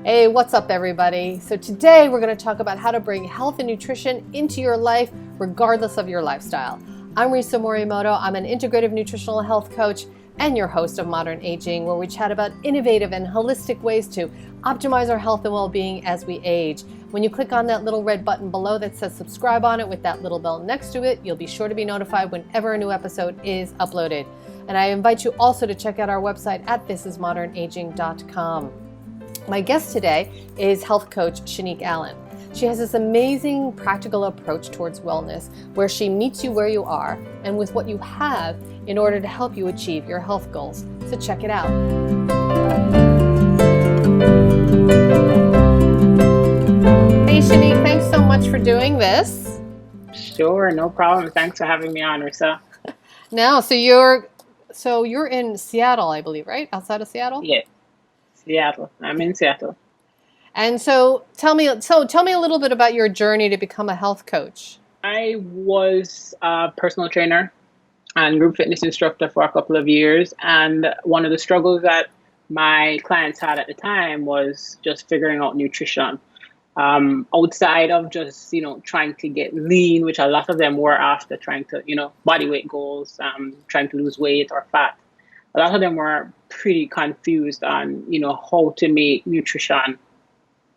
Hey, what's up everybody? So today we're going to talk about how to bring health and nutrition into your life regardless of your lifestyle. I'm Risa Morimoto. I'm an integrative nutritional health coach and your host of Modern Aging, where we chat about innovative and holistic ways to optimize our health and well-being as we age. When you click on that little red button below that says subscribe on it with that little bell next to it, you'll be sure to be notified whenever a new episode is uploaded. And I invite you also to check out our website at thisismodernaging.com. My guest today is health coach Shanique Allen. She has this amazing practical approach towards wellness where she meets you where you are and with what you have in order to help you achieve your health goals. So check it out. Hey Shanique, thanks so much for doing this. Sure, no problem. Thanks for having me on, Risa. Now, so you're in Seattle, I believe, right? Outside of Seattle? Yeah. Seattle. I'm in Seattle. And so tell me a little bit about your journey to become a health coach. I was a personal trainer and group fitness instructor for a couple of years. And one of the struggles that my clients had at the time was just figuring out nutrition. Outside of just, trying to get lean, which a lot of them were after trying to, body weight goals, trying to lose weight or fat. A lot of them were pretty confused on, how to make nutrition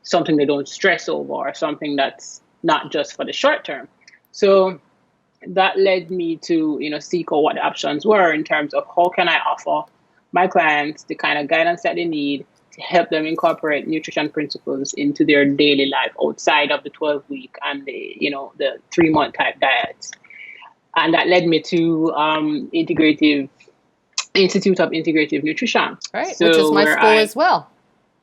something they don't stress over or something that's not just for the short term. So that led me to, seek out what the options were in terms of how can I offer my clients the kind of guidance that they need to help them incorporate nutrition principles into their daily life outside of the 12-week and the 3-month type diets. And that led me to Institute of Integrative Nutrition. Right, so which is my school as well.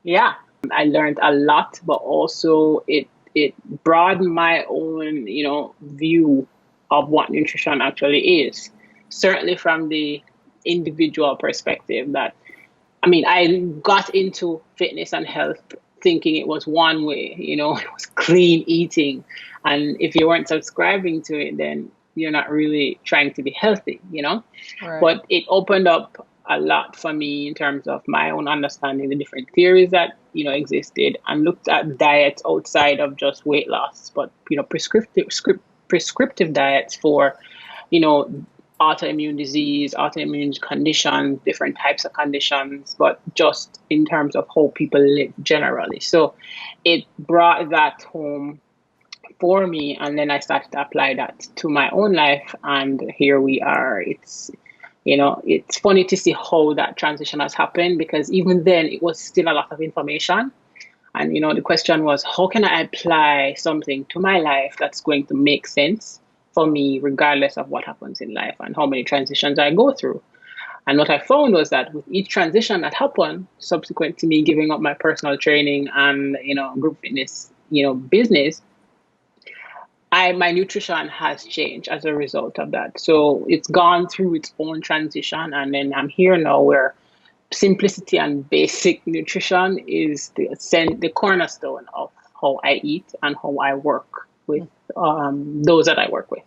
Yeah, I learned a lot, but also it broadened my own, view of what nutrition actually is. Certainly from the individual perspective I got into fitness and health thinking it was one way, it was clean eating. And if you weren't subscribing to it, then you're not really trying to be healthy, Right. But it opened up a lot for me in terms of my own understanding, the different theories that, existed, and looked at diets outside of just weight loss, but, prescriptive diets for, autoimmune disease, autoimmune conditions, different types of conditions, but just in terms of how people live generally. So it brought that home for me, and then I started to apply that to my own life, and here we are. It's funny to see how that transition has happened, because even then it was still a lot of information, and the question was, how can I apply something to my life that's going to make sense for me regardless of what happens in life and how many transitions I go through. And what I found was that with each transition that happened subsequent to me giving up my personal training and group fitness business, my nutrition has changed as a result of that. So it's gone through its own transition, and then I'm here now where simplicity and basic nutrition is the cornerstone of how I eat and how I work with those that I work with.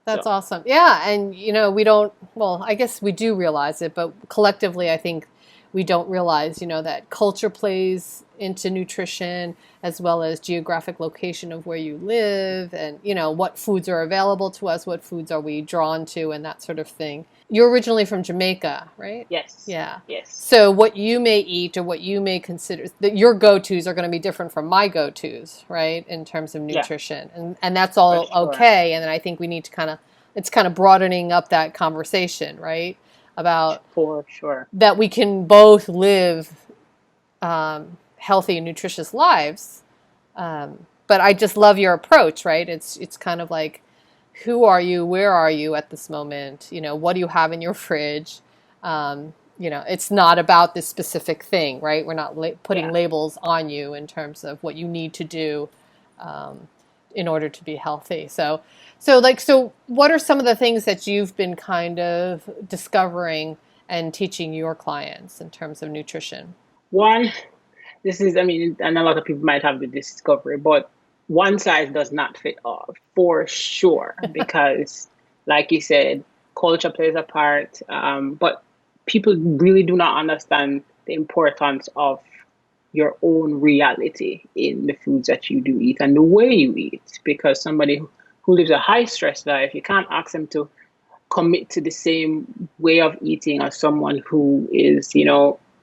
That's awesome. Yeah, and I guess we do realize it, but collectively I think we don't realize, that culture plays into nutrition, as well as geographic location of where you live, and, what foods are available to us, what foods are we drawn to, and that sort of thing. You're originally from Jamaica, right? Yes. Yeah. Yes. So what you may eat or what you may consider, your go-tos are going to be different from my go-tos, right, in terms of nutrition. Yeah. And that's all okay. And then I think we need to it's kind of broadening up that conversation, right? About for sure that we can both live healthy and nutritious lives, but I just love your approach, right? It's kind of like, who are you, where are you at this moment, what do you have in your fridge, it's not about this specific thing, right? We're not putting labels on you in terms of what you need to do in order to be healthy. So what are some of the things that you've been kind of discovering and teaching your clients in terms of nutrition? One, and a lot of people might have the discovery, but one size does not fit all, for sure, because like you said, culture plays a part, but people really do not understand the importance of your own reality in the foods that you do eat and the way you eat. Because somebody who lives a high stress life, you can't ask them to commit to the same way of eating as someone who is,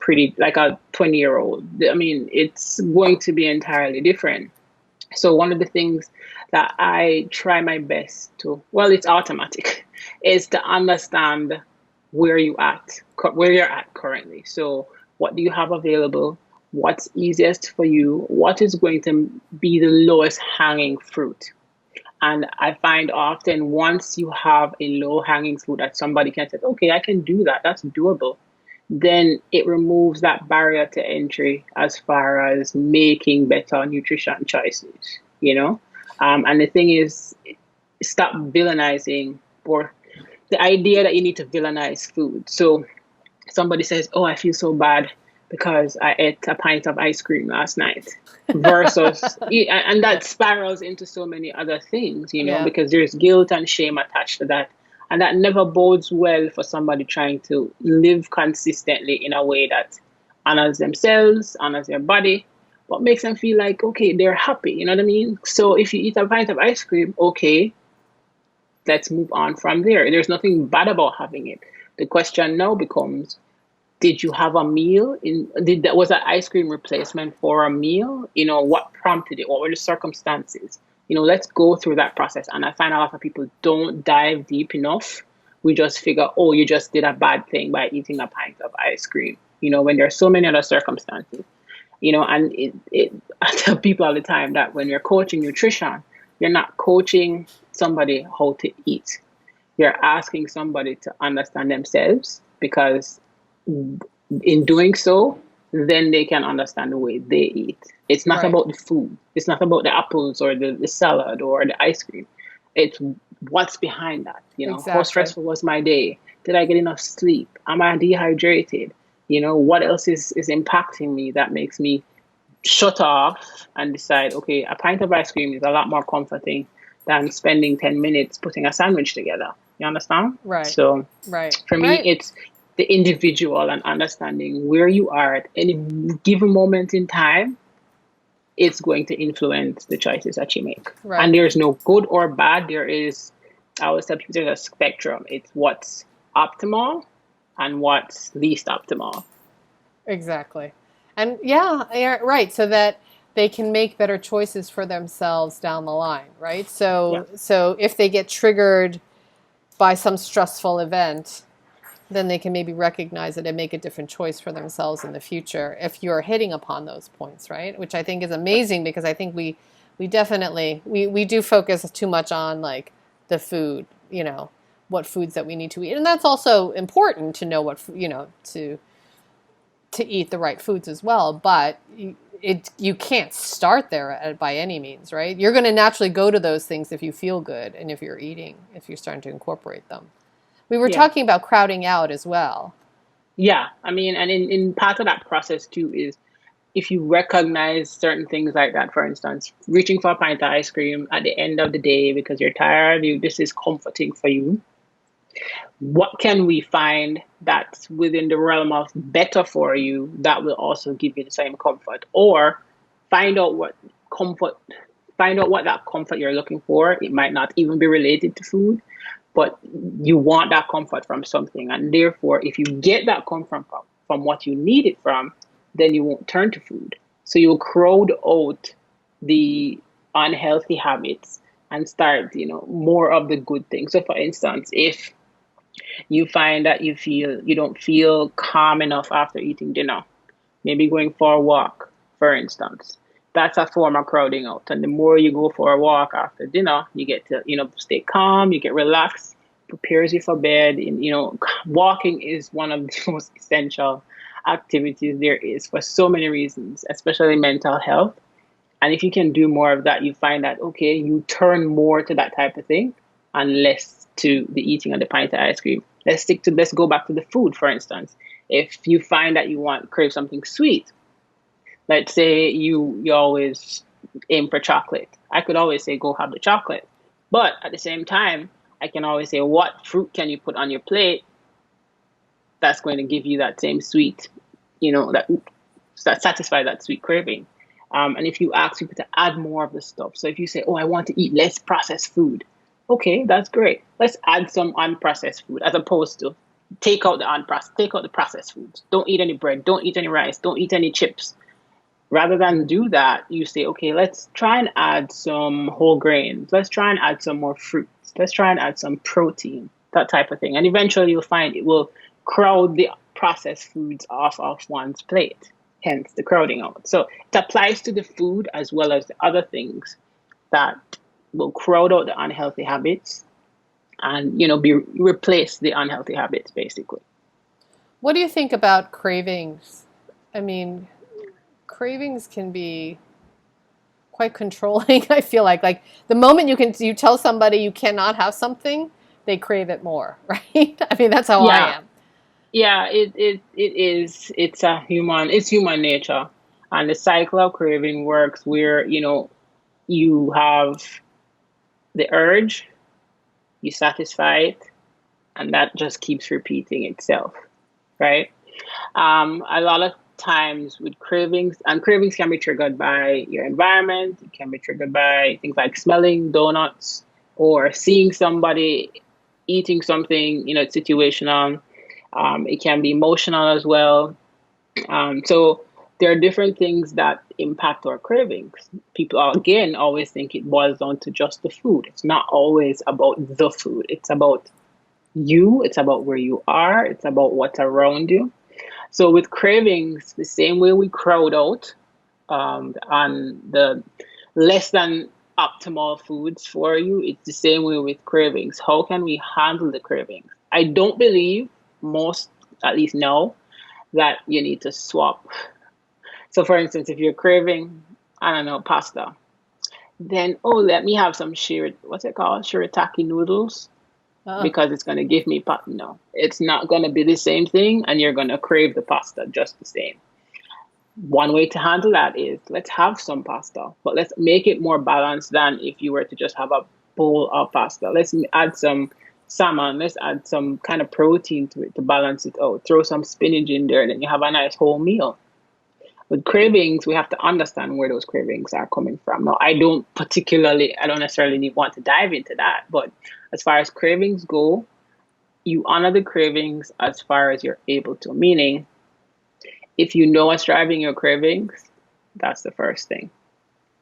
pretty like a 20-year-old. I mean, it's going to be entirely different. So one of the things that I try my best to, well, it's automatic, is to understand where you're at currently. So what do you have available? What's easiest for you? What is going to be the lowest hanging fruit? And I find often once you have a low hanging fruit that somebody can say, okay, I can do that. That's doable. Then it removes that barrier to entry as far as making better nutrition choices, And the thing is, stop villainizing, or the idea that you need to villainize food. So somebody says, oh, I feel so bad because I ate a pint of ice cream last night, versus, and that spirals into so many other things, Yeah. because there's guilt and shame attached to that. And that never bodes well for somebody trying to live consistently in a way that honors themselves, honors their body, but makes them feel like, okay, they're happy. You know what I mean? So if you eat a pint of ice cream, okay, let's move on from there. There's nothing bad about having it. The question now becomes, did you have a meal? Was that ice cream replacement for a meal? What prompted it? What were the circumstances? Let's go through that process. And I find a lot of people don't dive deep enough. We just figure, oh, you just did a bad thing by eating a pint of ice cream, when there are so many other circumstances. And I tell people all the time that when you're coaching nutrition, you're not coaching somebody how to eat. You're asking somebody to understand themselves, because in doing so, then they can understand the way they eat. It's not Right. about the food. It's not about the apples or the salad or the ice cream. It's what's behind that. How Exactly. stressful was my day? Did I get enough sleep? Am I dehydrated? What else is impacting me that makes me shut off and decide, okay, a pint of ice cream is a lot more comforting than spending 10 minutes putting a sandwich together. You understand? Right. So Right. for me, Right. it's the individual and understanding where you are at any given moment in time. It's going to influence the choices that you make. Right. And there's no good or bad. I always tell people there's a spectrum. It's what's optimal and what's least optimal. Exactly. And yeah, right. So that they can make better choices for themselves down the line, right? Yeah. So if they get triggered by some stressful event, then they can maybe recognize it and make a different choice for themselves in the future if you're hitting upon those points, right? Which I think is amazing, because I think we definitely we do focus too much on like the food, what foods that we need to eat. And that's also important to know what, to eat the right foods as well, but you can't start there by any means, right? You're going to naturally go to those things if you feel good and if you're starting to incorporate them. We were Yeah. talking about crowding out as well. Yeah. I mean, and in part of that process too is, if you recognize certain things like that, for instance, reaching for a pint of ice cream at the end of the day because you're tired, this is comforting for you. What can we find that's within the realm of better for you that will also give you the same comfort? Or find out what comfort, find out what that comfort you're looking for. It might not even be related to food, but you want that comfort from something. And therefore, if you get that comfort from what you need it from, then you won't turn to food. So you'll crowd out the unhealthy habits and start, more of the good things. So for instance, if you find that you don't feel calm enough after eating dinner, maybe going for a walk, for instance, that's a form of crowding out. And the more you go for a walk after dinner, you get to, stay calm, you get relaxed, prepares you for bed. And, walking is one of the most essential activities there is for so many reasons, especially mental health. And if you can do more of that, you find that, okay, you turn more to that type of thing and less to the eating of the pint of ice cream. Let's go back to the food, for instance. If you find that you crave something sweet, let's say you always aim for chocolate. I could always say, go have the chocolate. But at the same time, I can always say, what fruit can you put on your plate that's going to give you that same sweet, that satisfy that sweet craving. And if you ask people to add more of the stuff, so if you say, "Oh, I want to eat less processed food," okay, that's great. Let's add some unprocessed food as opposed to take out the processed foods. Don't eat any bread. Don't eat any rice. Don't eat any chips. Rather than do that, you say, okay, let's try and add some whole grains. Let's try and add some more fruits. Let's try and add some protein, that type of thing. And eventually you'll find it will crowd the processed foods off one's plate, hence the crowding out. So it applies to the food as well as the other things that will crowd out the unhealthy habits and, replace the unhealthy habits, basically. What do you think about cravings? I mean, cravings can be quite controlling. I feel like the moment you tell somebody you cannot have something, they crave it more, right? I mean, that's how I am. Yeah, it is. It's human nature, and the cycle of craving works where you have the urge, you satisfy it, and that just keeps repeating itself, right? A lot of times with cravings, and cravings can be triggered by your environment. It can be triggered by things like smelling donuts or seeing somebody eating something, it's situational. It can be emotional as well. So there are different things that impact our cravings. People, again, always think it boils down to just the food. It's not always about the food. It's about you. It's about where you are. It's about what's around you. So with cravings, the same way we crowd out on the less than optimal foods for you, it's the same way with cravings. How can we handle the cravings? I don't believe most, at least now, that you need to swap. So for instance, if you're craving, I don't know, pasta, then, let me have some what's it called? Shirataki noodles. Because it's going to give me no, it's not going to be the same thing, and you're going to crave the pasta just the same. One way to handle that is let's have some pasta, but let's make it more balanced than if you were to just have a bowl of pasta. Let's add some salmon, let's add some kind of protein to it to balance it out. Throw some spinach in there, and then you have a nice whole meal. With cravings, we have to understand where those cravings are coming from. Now, I don't necessarily want to dive into that, but as far as cravings go, you honor the cravings as far as you're able to. Meaning, if you know what's driving your cravings, that's the first thing.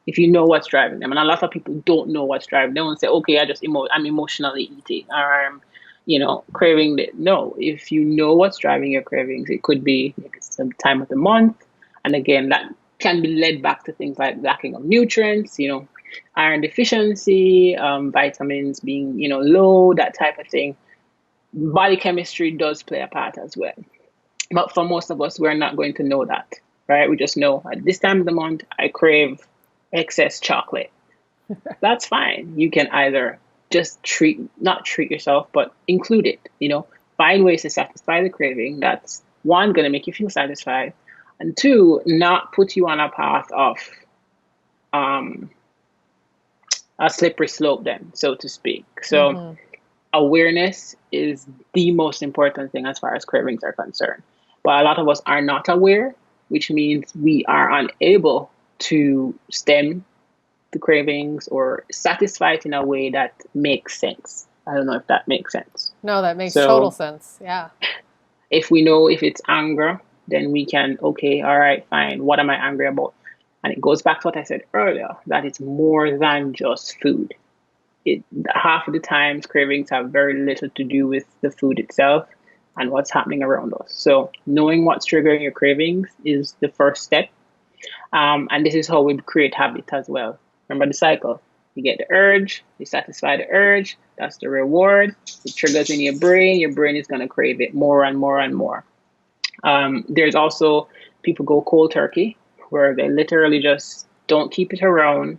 If you know what's driving them, and a lot of people don't know what's driving them, and say, okay, I'm emotionally eating, or I'm, craving it. No, if you know what's driving your cravings, it could be maybe some time of the month. And again, that can be led back to things like lacking of nutrients, iron deficiency, vitamins being, low, that type of thing. Body chemistry does play a part as well. But for most of us, we're not going to know that, right? We just know at this time of the month, I crave excess chocolate. That's fine. You can either just not treat yourself, but include it, find ways to satisfy the craving. That's one, going to make you feel satisfied. And two, not put you on a path of a slippery slope then, so to speak. So awareness is the most important thing as far as cravings are concerned. But a lot of us are not aware, which means we are unable to stem the cravings or satisfy it in a way that makes sense. I don't know if that makes sense. No, that makes total sense. Yeah. If we know if it's anger, then we can, okay, all right, fine. What am I angry about? And it goes back to what I said earlier, that it's more than just food. Half of the times, cravings have very little to do with the food itself and what's happening around us. So knowing what's triggering your cravings is the first step. And this is how we create habit as well. Remember the cycle. You get the urge, you satisfy the urge, that's the reward. It triggers in your brain is going to crave it more and more and more. There's also people go cold turkey, where they literally just don't keep it around.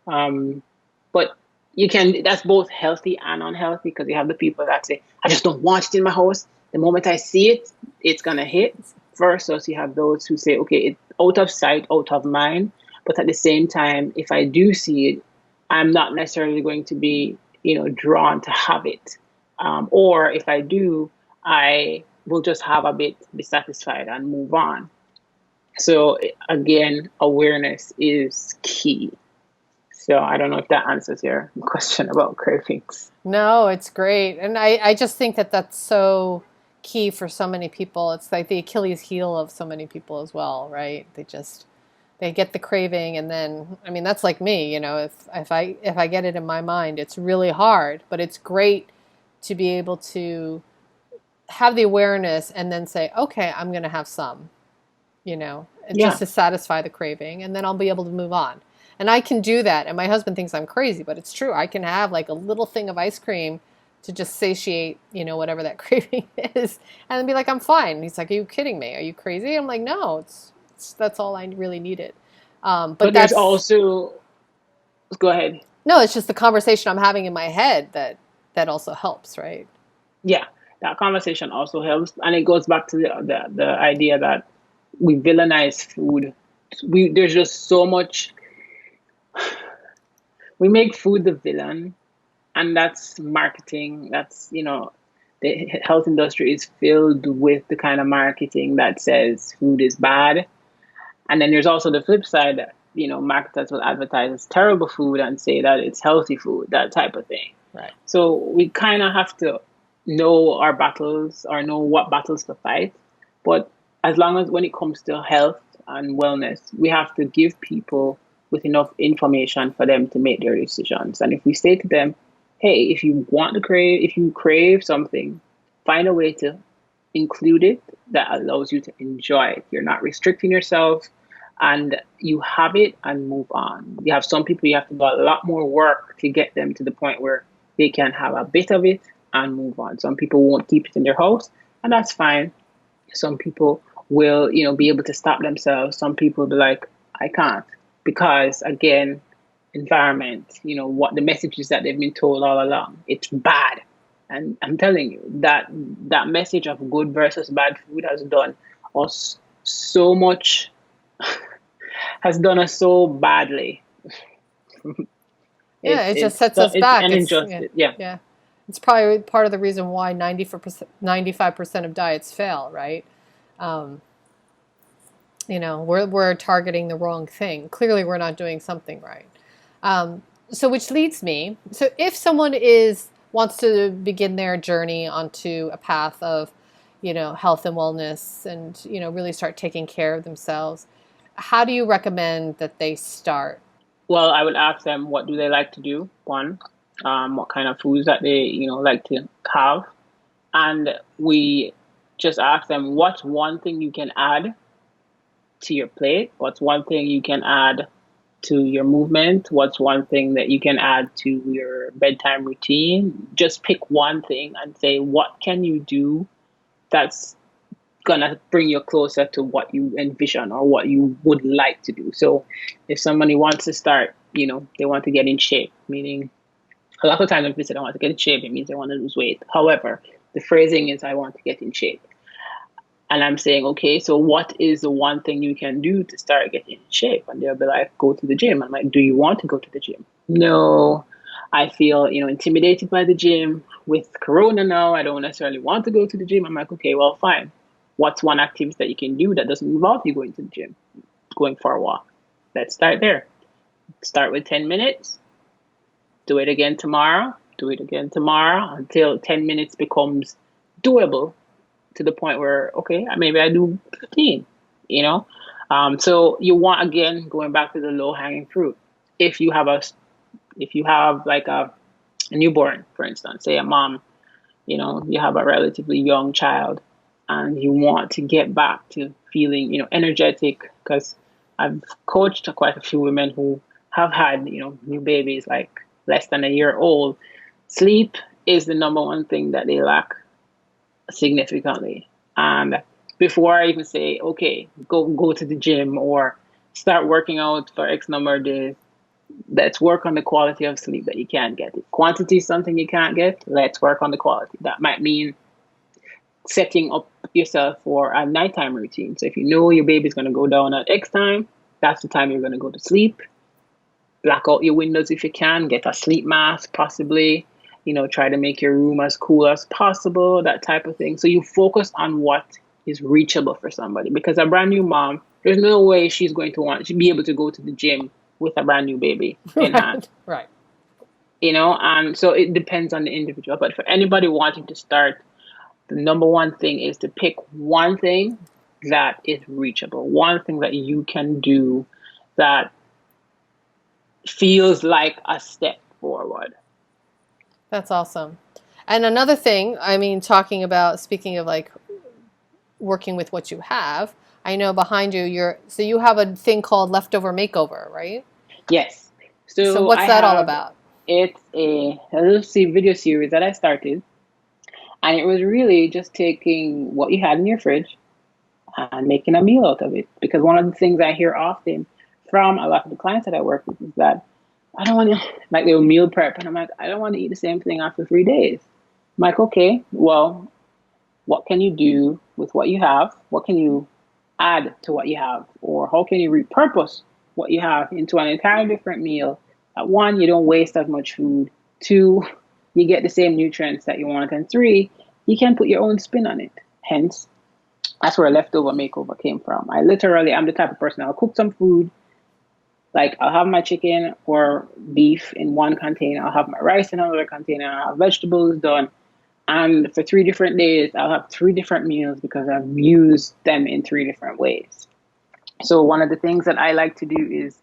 But that's both healthy and unhealthy, because you have the people that say, I just don't want it in my house. The moment I see it, it's going to hit. Versus you have those who say, okay, it's out of sight, out of mind. But at the same time, if I do see it, I'm not necessarily going to be, drawn to have it. Or if I do, I will just have a bit, be satisfied and move on. So again, awareness is key. So I don't know if that answers your question about cravings. No, it's great. And I just think that that's so key for so many people. It's like the Achilles heel of so many people as well, right? They get the craving and then, I mean, that's like me, if I get it in my mind, it's really hard, but it's great to be able to have the awareness and then say, okay, I'm going to have some, just Yeah. to satisfy the craving, and then I'll be able to move on. And I can do that. And my husband thinks I'm crazy, but it's true. I can have like a little thing of ice cream to just satiate, whatever that craving is, and then be like, I'm fine. And he's like, are you kidding me? Are you crazy? I'm like, no, it's that's all I really needed. But But there's that's also, go ahead. no, it's just the conversation I'm having in my head that also helps, right? Yeah, that conversation also helps. And it goes back to the idea that we villainize food. There's just so much, we make food the villain, and that's marketing. The health industry is filled with the kind of marketing that says food is bad. And then there's also the flip side that, marketers will advertise as terrible food and say that it's healthy food, that type of thing. Right. So we kind of have to know our battles or know what battles to fight. But as long as when it comes to health and wellness, we have to give people with enough information for them to make their decisions. And if we say to them, hey, if you crave something, find a way to include it that allows you to enjoy it. You're not restricting yourself, and you have it and move on. You have some people, you have to do a lot more work to get them to the point where they can have a bit of it and move on. Some people won't keep it in their house, and that's fine. Some people will, be able to stop themselves. Some people will be like, I can't, because again, environment, what the messages that they've been told all along, it's bad. And I'm telling you that message of good versus bad food has done us so much, has done us so badly. Yeah, it just sets us It's back. an It's yeah, injustice. Yeah. yeah. It's probably part of the reason why 95% of diets fail, right? Um, we're targeting the wrong thing. Clearly, we're not doing something right. So which leads me, so if someone wants to begin their journey onto a path of, health and wellness and, really start taking care of themselves, how do you recommend that they start? Well, I would ask them, what do they like to do? One, what kind of foods that they, like to have. And we just ask them, what's one thing you can add to your plate? What's one thing you can add to your movement? What's one thing that you can add to your bedtime routine? Just pick one thing and say, what can you do that's gonna bring you closer to what you envision or what you would like to do. So if somebody wants to start, they want to get in shape, meaning a lot of times when people say I want to get in shape, it means they want to lose weight. However, the phrasing is I want to get in shape. And I'm saying, okay, so what is the one thing you can do to start getting in shape? And they'll be like, go to the gym. I'm like, do you want to go to the gym? No, I feel, intimidated by the gym. With Corona now, I don't necessarily want to go to the gym. I'm like, okay, well, fine. What's one activity that you can do that doesn't involve you going to the gym? Going for a walk. Let's start there. Start with 10 minutes. Do it again tomorrow. Do it again tomorrow until 10 minutes becomes doable to the point where, okay, maybe I do 15, So you want, again, going back to the low hanging fruit. If you have like a newborn, for instance, say a mom, you have a relatively young child and you want to get back to feeling, energetic, because I've coached quite a few women who have had, new babies like less than a year old. Sleep is the number one thing that they lack significantly. And before I even say, okay, go to the gym or start working out for X number of days, let's work on the quality of sleep that you can get. If quantity is something you can't get, let's work on the quality. That might mean setting up yourself for a nighttime routine. So if you know your baby's going to go down at X time, that's the time you're going to go to sleep. Black out your windows if you can. Get a sleep mask, possibly. Try to make your room as cool as possible, that type of thing. So you focus on what is reachable for somebody. Because a brand new mom There's no way she's going to want to be able to go to the gym with a brand new baby in hand. Right. And so it depends on the individual. But for anybody wanting to start, the number one thing is to pick one thing that is reachable, one thing that you can do that feels like a step forward. That's awesome. And another thing, speaking of like working with what you have, I know behind you, you have a thing called Leftover Makeover, right? Yes. So what's that all about? It's a little video series that I started, and it was really just taking what you had in your fridge and making a meal out of it. Because one of the things I hear often from a lot of the clients that I work with is that I don't want to, like, they'll meal prep, and I'm like, I don't want to eat the same thing after 3 days. I'm like, okay, well, what can you do with what you have? What can you add to what you have? Or how can you repurpose what you have into an entirely different meal? One, you don't waste as much food. Two, you get the same nutrients that you want. And three, you can put your own spin on it. Hence, that's where Leftover Makeover came from. I'm the type of person, I'll cook some food. Like, I'll have my chicken or beef in one container. I'll have my rice in another container. I'll have vegetables done. And for 3 different days, I'll have 3 different meals because I've used them in 3 different ways. So one of the things that I like to do is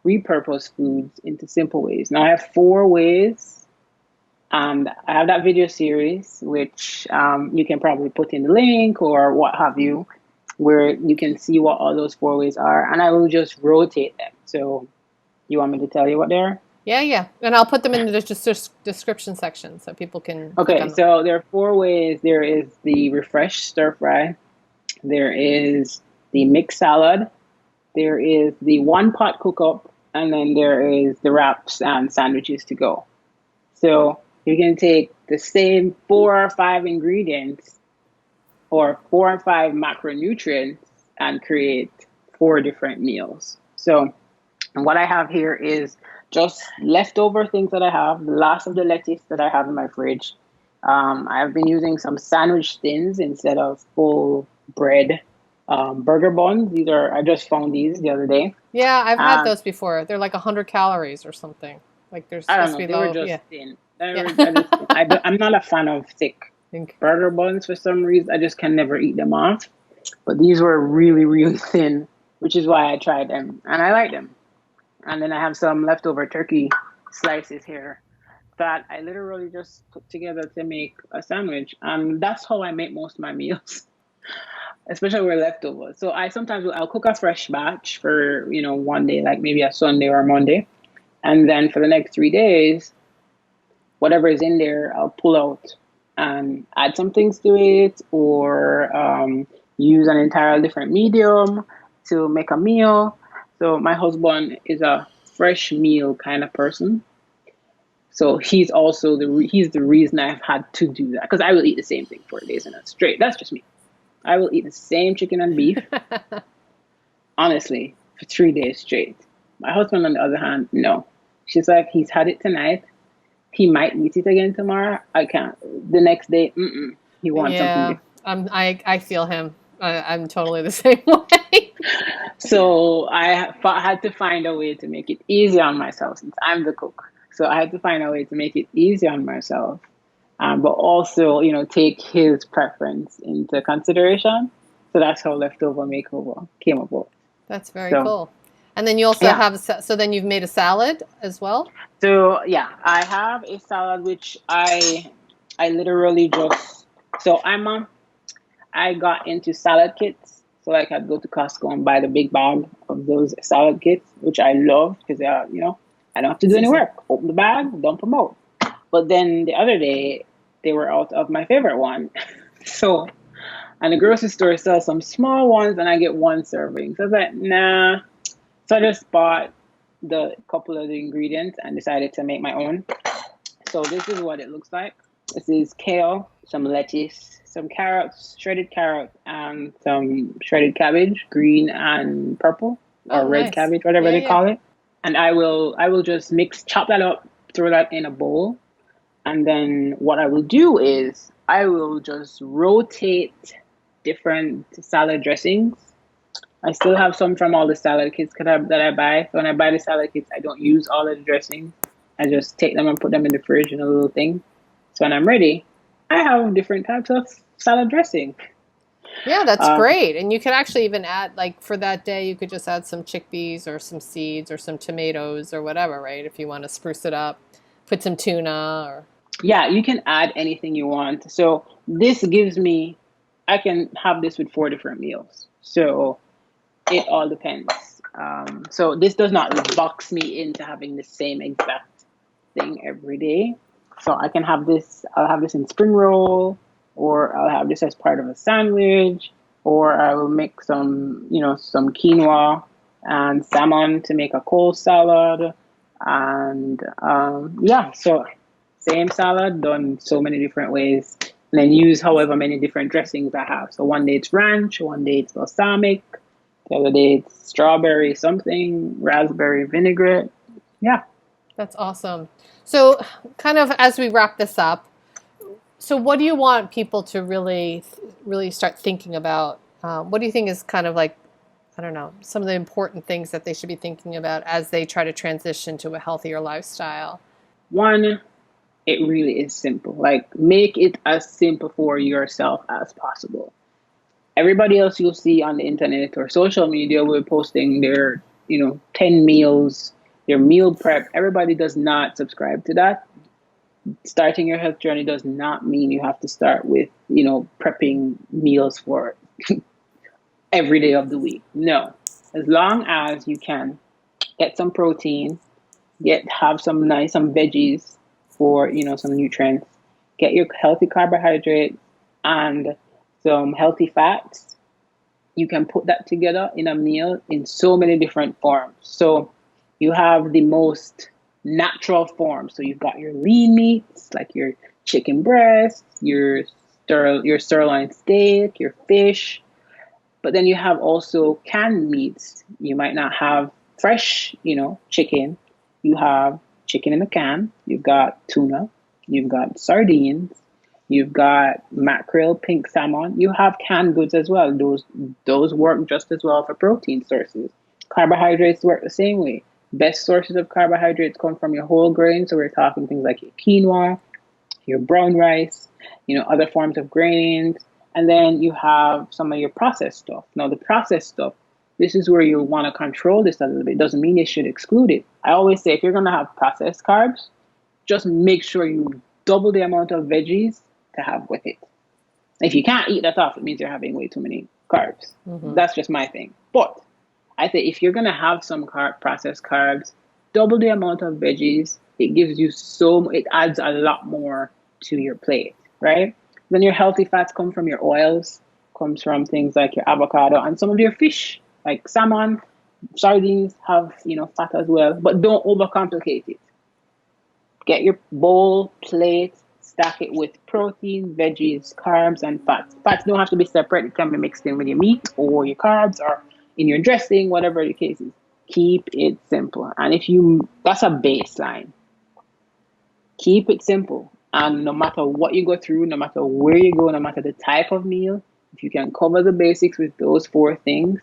repurpose foods into simple ways. Now, I have 4 ways. And I have that video series, which you can probably put in the link or what have you, where you can see what all those 4 ways are. And I will just rotate them. So you want me to tell you what they are? Yeah. And I'll put them in the description section so people can. Okay, so there are 4 ways. There is the refresh stir fry. There is the mixed salad. There is the one pot cook up. And then there is the wraps and sandwiches to go. So you can take the same 4 or 5 ingredients or 4 or 5 macronutrients and create 4 different meals. So what I have here is just leftover things that I have, the last of the lettuce that I have in my fridge. I've been using some sandwich thins instead of full bread burger buns. I just found these the other day. Yeah, I've had those before. They're like 100 calories or something. Like they're supposed to be low. They were just thin. I'm not a fan of thick burger buns for some reason. I just can never eat them off. But these were really, really thin, which is why I tried them. And I like them. And then I have some leftover turkey slices here that I literally just put together to make a sandwich. And that's how I make most of my meals, especially with leftovers. So I'll cook a fresh batch for, one day, like maybe a Sunday or a Monday. And then for the next 3 days, whatever is in there, I'll pull out and add some things to it, or use an entirely different medium to make a meal. So my husband is a fresh meal kind of person. So he's also he's the reason I've had to do that, because I will eat the same thing 4 days in a straight. That's just me. I will eat the same chicken and beef, honestly, for 3 days straight. My husband, on the other hand, no. She's like, he's had it tonight. He might eat it again tomorrow. I can't. The next day, he wants something different. I feel him. I'm totally the same way. So I had to find a way to make it easy on myself, since I'm the cook. So I had to find a way to make it easy on myself, but also, take his preference into consideration. So that's how Leftover Makeover came about. That's very cool. And then you also have, so then you've made a salad as well? So yeah, I have a salad, which I literally just, I got into salad kits. So like I'd go to Costco and buy the big bag of those salad kits, which I love because they are, I don't have to do any work. Open the bag, dump them out. But then the other day, they were out of my favorite one. And the grocery store sells some small ones and I get 1 serving. So I was like, nah. So I just bought the couple of the ingredients and decided to make my own. So this is what it looks like. This is kale, some lettuce, some carrots, shredded carrot, and some shredded cabbage, green and purple, or red cabbage, whatever they call it. And I will just chop that up, throw that in a bowl. And then what I will do is I will just rotate different salad dressings I still have some from all the salad kits that I buy. So when I buy the salad kits, I don't use all of the dressings. I just take them and put them in the fridge in a little thing. So when I'm ready, I have different types of salad dressing. Yeah, that's Um, great. And you could actually even add, like for that day, you could just add some chickpeas or some seeds or some tomatoes or whatever, right? If you want to spruce it up, put some tuna or. yeah, you can add anything you want. So this gives me, I can have this with 4 different meals. So it all depends. So this does not box me into having the same exact thing every day. So I can have this, I'll have this in spring roll, or I'll have this as part of a sandwich, or I will make some, some quinoa and salmon to make a cold salad. And yeah, so same salad done so many different ways. And then use however many different dressings I have. So one day it's ranch, one day it's balsamic, the other day it's strawberry something, raspberry vinaigrette. Yeah. That's awesome. So, kind of as we wrap this up, so what do you want people to really start thinking about? What do you think is kind of like, I don't know, some of the important things that they should be thinking about as they try to transition to a healthier lifestyle? One, it really is simple. Like, make it as simple for yourself as possible. Everybody else you'll see on the internet or social media will posting their, 10 meals, their meal prep. Everybody does not subscribe to that. Starting your health journey does not mean you have to start with, prepping meals for every day of the week. No. As long as you can get some protein, have some veggies for, some nutrients, get your healthy carbohydrates and some healthy fats. You can put that together in a meal in so many different forms. So you have the most natural form. So you've got your lean meats, like your chicken breast, your sirloin steak, your fish. But then you have also canned meats. You might not have fresh, chicken. You have chicken in a can. You've got tuna. You've got sardines. You've got mackerel, pink salmon. You have canned goods as well. Those work just as well for protein sources. Carbohydrates work the same way. Best sources of carbohydrates come from your whole grain. So we're talking things like your quinoa, your brown rice, other forms of grains. And then you have some of your processed stuff. Now, the processed stuff, this is where you want to control this a little bit. It doesn't mean you should exclude it. I always say if you're going to have processed carbs, just make sure you double the amount of veggies to have with it. If you can't eat that off, it means you're having way too many carbs. Mm-hmm. That's just my thing. But I say if you're going to have some processed carbs, double the amount of veggies. It gives you it adds a lot more to your plate, right? Then your healthy fats come from your oils, comes from things like your avocado and some of your fish, like salmon, sardines have, fat as well, but don't overcomplicate it. Get your bowl, plate, stack it with protein, veggies, carbs, and fats. Fats don't have to be separate. It can be mixed in with your meat or your carbs or in your dressing, whatever the case is. Keep it simple. And that's a baseline. Keep it simple. And no matter what you go through, no matter where you go, no matter the type of meal, if you can cover the basics with those 4 things,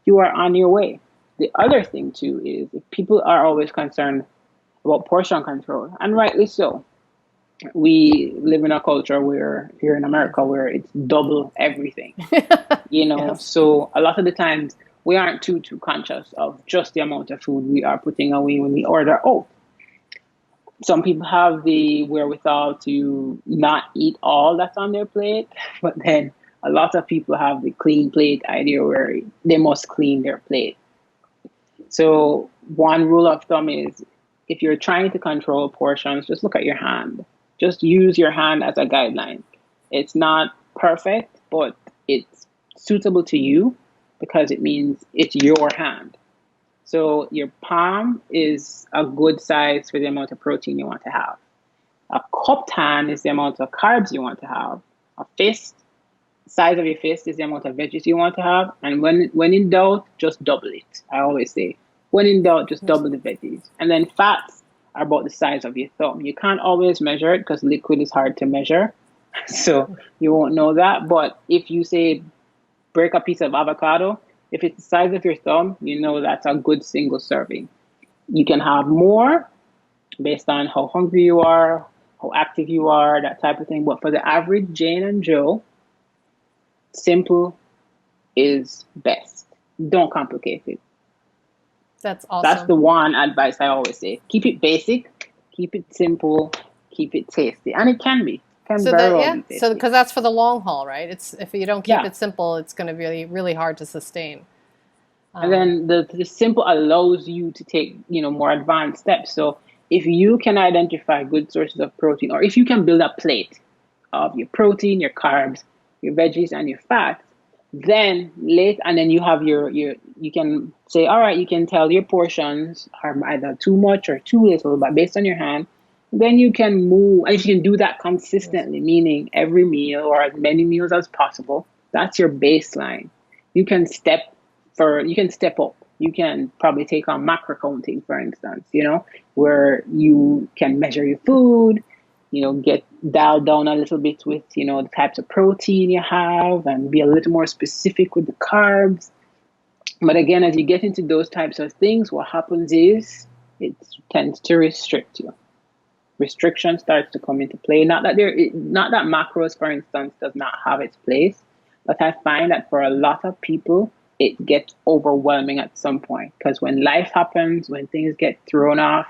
you are on your way. The other thing too is if people are always concerned about portion control, and rightly so. We live in a culture where here in America where it's double everything, yes. So a lot of the times we aren't too conscious of just the amount of food we are putting away when we order out. Some people have the wherewithal to not eat all that's on their plate, but then a lot of people have the clean plate idea where they must clean their plate. So one rule of thumb is if you're trying to control portions, just look at your hand. Just use your hand as a guideline. It's not perfect, but it's suitable to you because it means it's your hand. So your palm is a good size for the amount of protein you want to have. A cupped hand is the amount of carbs you want to have. A fist, size of your fist is the amount of veggies you want to have. And when in doubt, just double it. I always say, when in doubt, just double the veggies. And then fats are about the size of your thumb. You can't always measure it because liquid is hard to measure. So you won't know that. But if you say break a piece of avocado, If it's the size of your thumb, you know that's a good single serving. You can have more based on how hungry you are, how active you are, that type of thing. But for the average Jane and Joe, simple is best. Don't complicate it. That's awesome. That's the one advice I always say. Keep it basic, keep it simple, keep it tasty. And it can be. Can So very that, well yeah, be tasty. so because that's for the long haul, right? It's if you don't keep Yeah. it simple, it's going to be really hard to sustain. And then the simple allows you to take, more advanced steps. So if you can identify good sources of protein, or if you can build a plate of your protein, your carbs, your veggies, and your fats, then and then you have you can say, all right, you can tell your portions are either too much or too little, but based on your hand, then you can move. And if you can do that consistently, meaning every meal or as many meals as possible, that's your baseline. You can step up. You can probably take on macro counting, for instance, where you can measure your food, get dialed down a little bit with, the types of protein you have and be a little more specific with the carbs. But again, as you get into those types of things, what happens is it tends to restrict you. Restriction starts to come into play. Not that macros, for instance, does not have its place, but I find that for a lot of people, it gets overwhelming at some point, because when life happens, when things get thrown off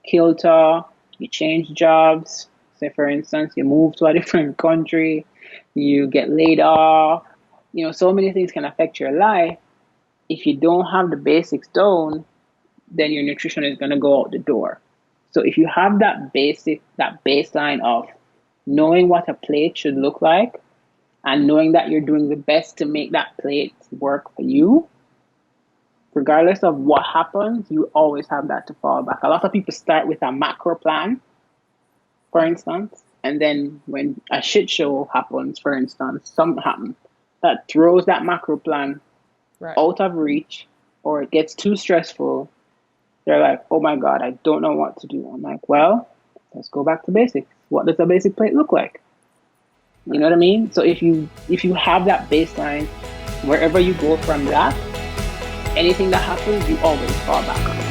kilter, you change jobs. Say, for instance, you move to a different country, you get laid off. So many things can affect your life. If you don't have the basics down, then your nutrition is going to go out the door. So if you have that baseline of knowing what a plate should look like, and knowing that you're doing the best to make that plate work for you, regardless of what happens, you always have that to fall back. A lot of people start with a macro plan, for instance, and then when a shit show happens, for instance, something happens that throws that macro plan out of reach, or it gets too stressful, they're like, oh my God, I don't know what to do. I'm like, well, let's go back to basics. What does a basic plate look like? You know what I mean? So if you have that baseline, wherever you go from that, anything that happens, you always fall back on.